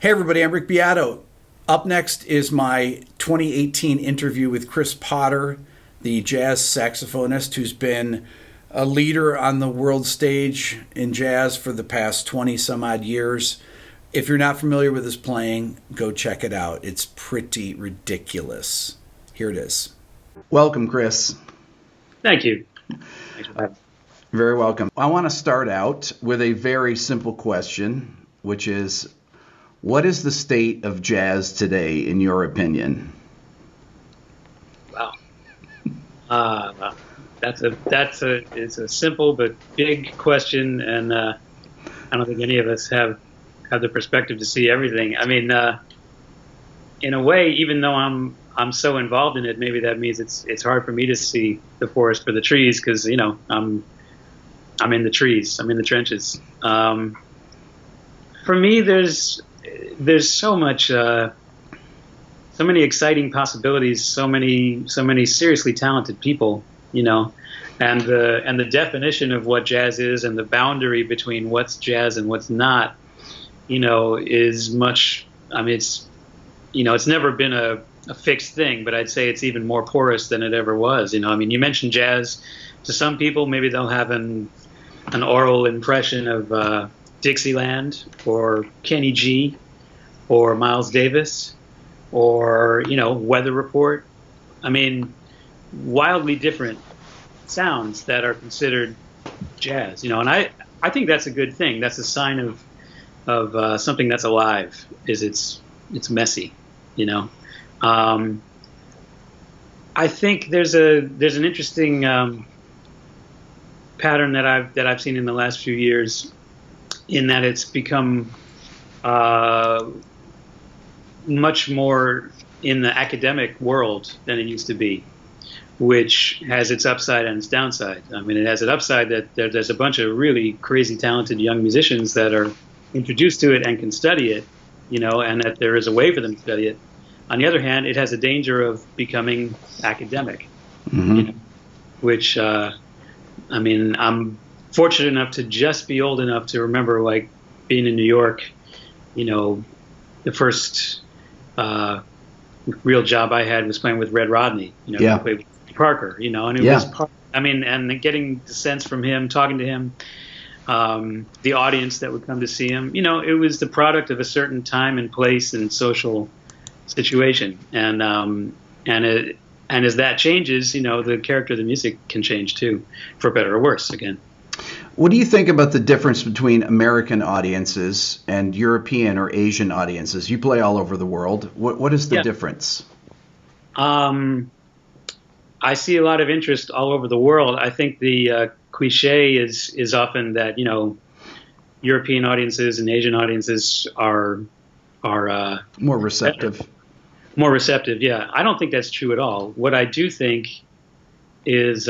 Hey everybody, I'm Rick Beato. Up next is my 2018 interview with Chris Potter, the jazz saxophonist who's been a leader on the world stage in jazz for the past 20 some odd years. If you're not familiar with his playing, go check it out. It's pretty ridiculous. Here it is. Welcome, Chris. Thank you. Thanks for having me. Very welcome. I want to start out with a very simple question, which is, what is the state of jazz today, in your opinion? Wow. It's a simple but big question, and I don't think any of us have the perspective to see everything. I mean, in a way, even though I'm so involved in it, maybe that means it's hard for me to see the forest for the trees, because I'm in the trees, I'm in the trenches. For me, there's so much, so many exciting possibilities, so many seriously talented people, and the definition of what jazz is and the boundary between what's jazz and what's not, is much. I mean, it's never been a fixed thing, but I'd say it's even more porous than it ever was. I mean, you mentioned jazz. To some people, maybe they'll have an oral impression of Dixieland or Kenny G or Miles Davis or, Weather Report. I mean, wildly different sounds that are considered jazz, and I think that's a good thing. That's a sign of something that's alive, is it's messy, I think there's an interesting pattern that I've seen in the last few years, in that it's become much more in the academic world than it used to be, which has its upside and its downside. I mean, it has an upside that there's a bunch of really crazy talented young musicians that are introduced to it and can study it, and that there is a way for them to study it. On the other hand, it has a danger of becoming academic, which, I mean, I'm fortunate enough to just be old enough to remember, like, being in New York, the first real job I had was playing with Red Rodney, who played with Parker, and it was, and getting the sense from him, talking to him, the audience that would come to see him, it was the product of a certain time and place and social situation, and as that changes, the character of the music can change too, for better or worse. Again, what do you think about the difference between American audiences and European or Asian audiences? You play all over the world. What is the difference? I see a lot of interest all over the world. I think the cliche is often that European audiences and Asian audiences are more receptive. More receptive, yeah. I don't think that's true at all. What I do think is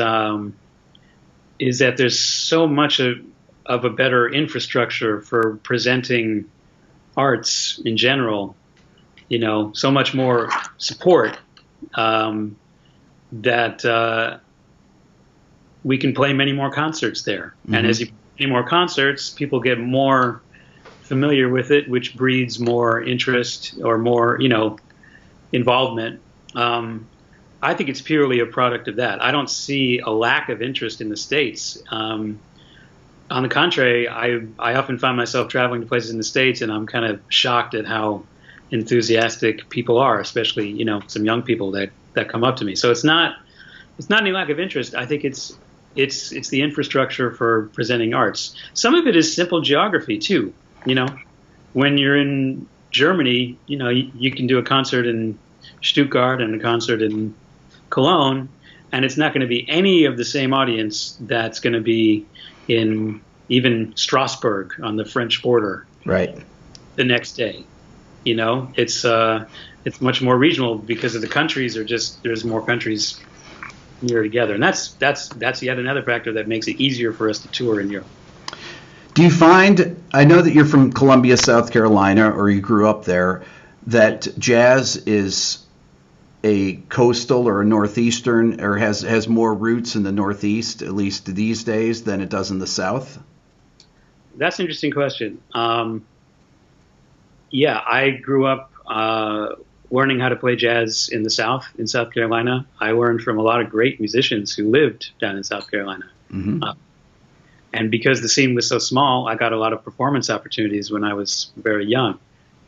that there's so much of a better infrastructure for presenting arts in general, so much more support, that we can play many more concerts there. Mm-hmm. And as you play many more concerts, people get more familiar with it, which breeds more interest or more, involvement. I think it's purely a product of that. I don't see a lack of interest in the States. On the contrary, I often find myself traveling to places in the States, and I'm kind of shocked at how enthusiastic people are, especially, some young people that come up to me. So it's not any lack of interest. I think it's the infrastructure for presenting arts. Some of it is simple geography too. When you're in Germany, you can do a concert in Stuttgart and a concert in Cologne, and it's not going to be any of the same audience that's going to be in even Strasbourg on the French border, right, the next day. It's much more regional because of the countries are just, there's more countries near together, and that's yet another factor that makes it easier for us to tour in Europe. Do you find, I know that you're from Columbia, South Carolina, or you grew up there, that jazz is a coastal or a northeastern, or has more roots in the Northeast, at least these days, than it does in the South? That's an interesting question. Yeah, I grew up learning how to play jazz in the South, in South Carolina. I learned from a lot of great musicians who lived down in South Carolina. Hmm. And because the scene was so small, I got a lot of performance opportunities when I was very young,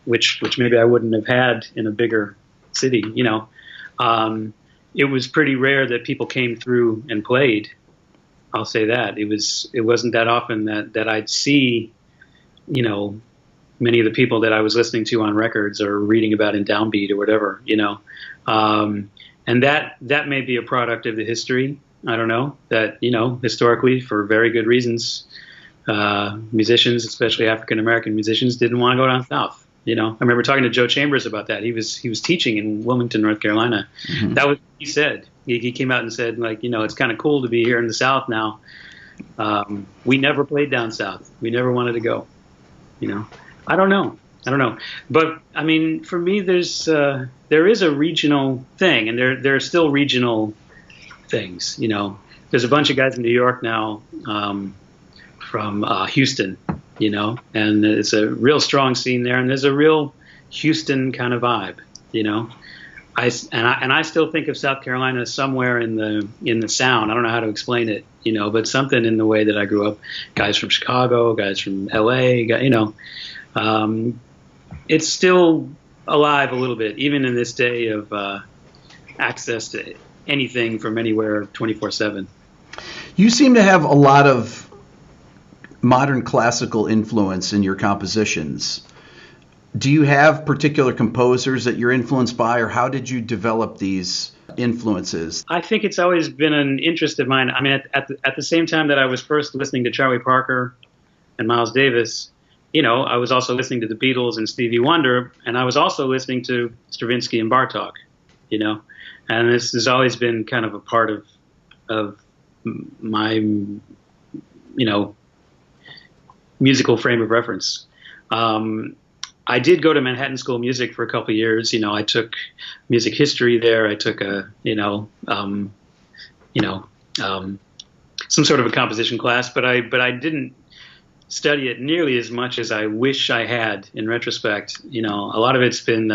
which maybe I wouldn't have had in a bigger city. It was pretty rare that people came through and played. I'll say that it wasn't that often that I'd see, many of the people that I was listening to on records or reading about in Downbeat or whatever. And that may be a product of the history. I don't know that, historically, for very good reasons, musicians, especially African American musicians, didn't want to go down south. I remember talking to Joe Chambers about that. He was teaching in Wilmington, North Carolina. Hmm. That was what he said. He came out and said, like, it's kind of cool to be here in the South now. We never played down south. We never wanted to go. I don't know. But I mean, for me, there is a regional thing, and there are still regional things. There's a bunch of guys in New York now from Houston, and it's a real strong scene there, and there's a real Houston kind of vibe. I still think of South Carolina somewhere in the sound. I don't know how to explain it, but something in the way that I grew up. Guys from Chicago, guys from LA, it's still alive a little bit, even in this day of access to anything from anywhere 24/7. You seem to have a lot of modern classical influence in your compositions. Do you have particular composers that you're influenced by, or how did you develop these influences? I think it's always been an interest of mine. I mean, at the same time that I was first listening to Charlie Parker and Miles Davis, I was also listening to the Beatles and Stevie Wonder, and I was also listening to Stravinsky and Bartók, and this has always been kind of a part of my, musical frame of reference. I did go to Manhattan School of Music for a couple of years. I took music history there. I took some sort of a composition class, but I didn't study it nearly as much as I wish I had in retrospect. A lot of it's been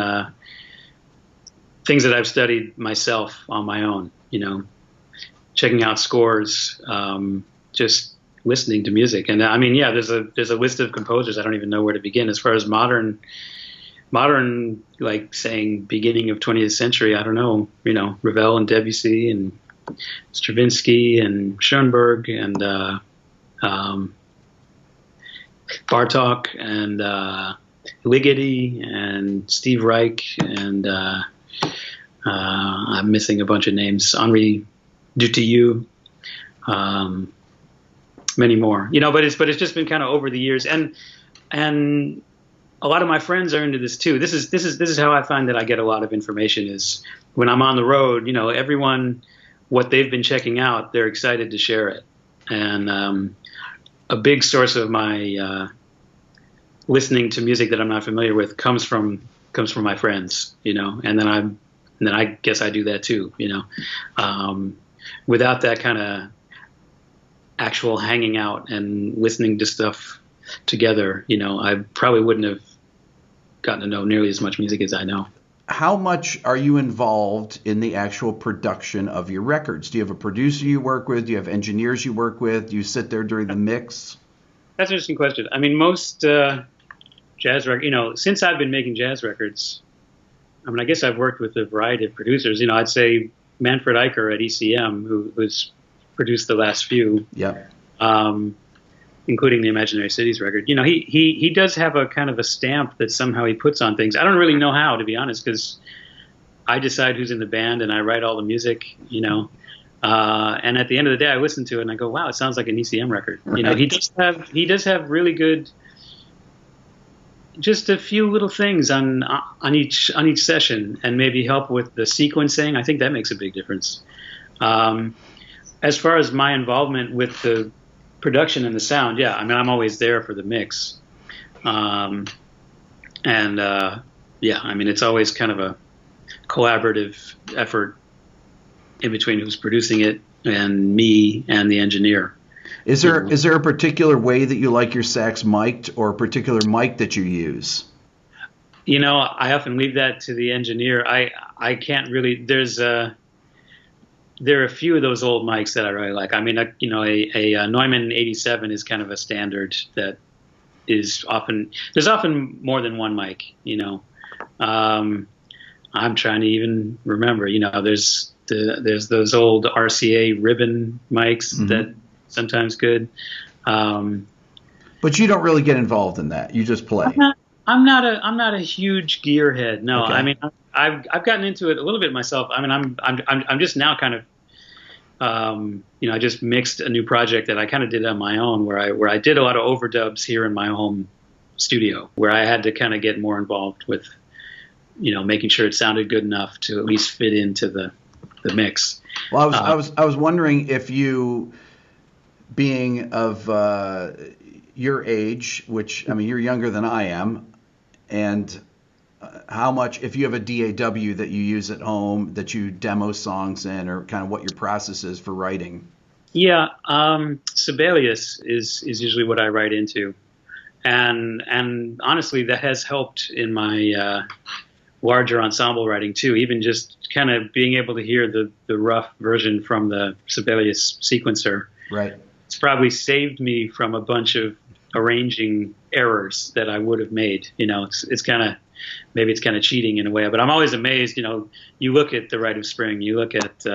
things that I've studied myself on my own, checking out scores, just listening to music. And I mean, yeah, there's a list of composers. I don't even know where to begin. As far as modern, like saying beginning of 20th century, I don't know, Ravel and Debussy and Stravinsky and Schoenberg and Bartók and Ligeti and Steve Reich and I'm missing a bunch of names. Henri Dutilleux, many more. But it's just been kind of over the years, and a lot of my friends are into this too. This is how I find that I get a lot of information is when I'm on the road. Everyone, what they've been checking out, they're excited to share it, and a big source of my listening to music that I'm not familiar with comes from my friends, and then I guess I do that too, without that kind of actual hanging out and listening to stuff together, I probably wouldn't have gotten to know nearly as much music as I know. How much are you involved in the actual production of your records? Do you have a producer you work with? Do you have engineers you work with? Do you sit there during the mix? That's an interesting question. I mean, most jazz records, since I've been making jazz records, I mean, I guess I've worked with a variety of producers. I'd say Manfred Eicher at ECM, who's produced the last few, including the Imaginary Cities record. He does have a kind of a stamp that somehow he puts on things. I don't really know how, to be honest, because I decide who's in the band and I write all the music, and at the end of the day, I listen to it and I go, wow, it sounds like an ECM record. Right. He does have really good, just a few little things on each session, and maybe help with the sequencing. I think that makes a big difference. As far as my involvement with the production and the sound, yeah, I mean, I'm always there for the mix. Yeah, I mean, it's always kind of a collaborative effort in between who's producing it and me and the engineer. Is there a particular way that you like your sax mic'd, or a particular mic that you use? I often leave that to the engineer. I can't really. There are a few of those old mics that I really like. I mean, a Neumann 87 is kind of a standard that is often, there's often more than one mic. I'm trying to even remember. There's those old RCA ribbon mics that sometimes good. But you don't really get involved in that. You just play. I'm not a huge gearhead. No, Okay. I mean, I've gotten into it a little bit myself. I mean, I'm just now kind of, I just mixed a new project that I kind of did on my own, where I did a lot of overdubs here in my home studio, where I had to kind of get more involved with, making sure it sounded good enough to at least fit into the mix. Well, I was wondering if you, being of your age, which, I mean, you're younger than I am, and how much, if you have a DAW that you use at home that you demo songs in, or kind of what your process is for writing. Yeah, Sibelius is usually what I write into, and honestly, that has helped in my larger ensemble writing too. Even just kind of being able to hear the rough version from the Sibelius sequencer. Right. It's probably saved me from a bunch of arranging errors that I would have made. It's kind of, maybe it's kind of cheating in a way, but I'm always amazed. You look at The Rite of Spring, you look at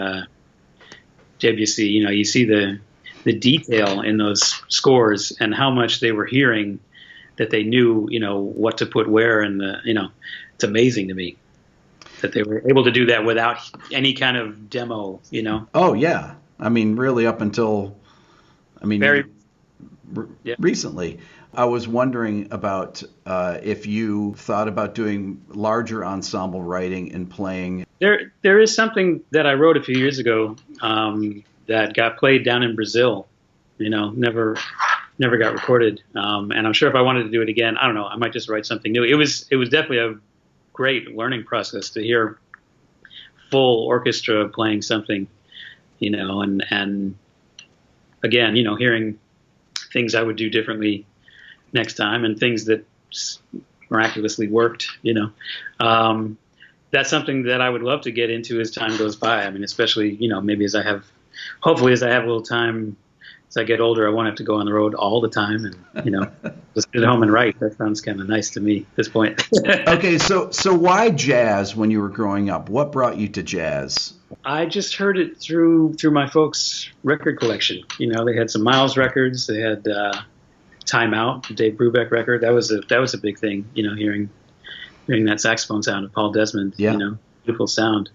Debussy, you see the detail in those scores and how much they were hearing, that they knew, what to put where, and it's amazing to me that they were able to do that without any kind of demo. Oh yeah, I mean, really up until, recently. I was wondering about if you thought about doing larger ensemble writing and playing. There is something that I wrote a few years ago that got played down in Brazil. Never got recorded. And I'm sure if I wanted to do it again, I don't know, I might just write something new. It was definitely a great learning process to hear full orchestra playing something, and again, hearing things I would do differently next time, and things that miraculously worked. That's something that I would love to get into as time goes by. I mean, especially, maybe hopefully as I have a little time, as I get older, I won't have to go on the road all the time, and, just sit at home and write. That sounds kind of nice to me at this point. Okay. So why jazz when you were growing up? What brought you to jazz? I just heard it through my folks' record collection. They had some Miles records. They had Time Out, Dave Brubeck record. That was a big thing. Hearing that saxophone sound of Paul Desmond. Yeah. Beautiful sound.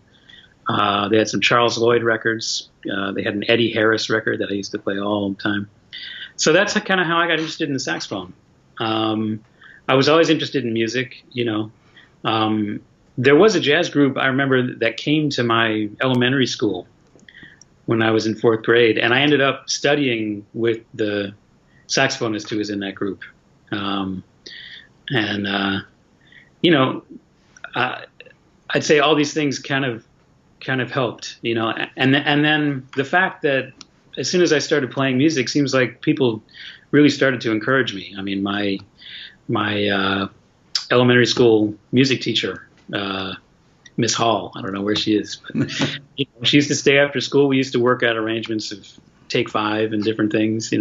They had some Charles Lloyd records. They had an Eddie Harris record that I used to play all the time. So that's kind of how I got interested in the saxophone. I was always interested in music. There was a jazz group I remember that came to my elementary school when I was in 4th grade, and I ended up studying with the saxophonist who was in that group. I'd say all these things kind of helped, and then the fact that as soon as I started playing music, seems like people really started to encourage me. I mean, my elementary school music teacher, Miss Hall, I don't know where she is, but she used to stay after school. We used to work out arrangements of Take 5 and different things,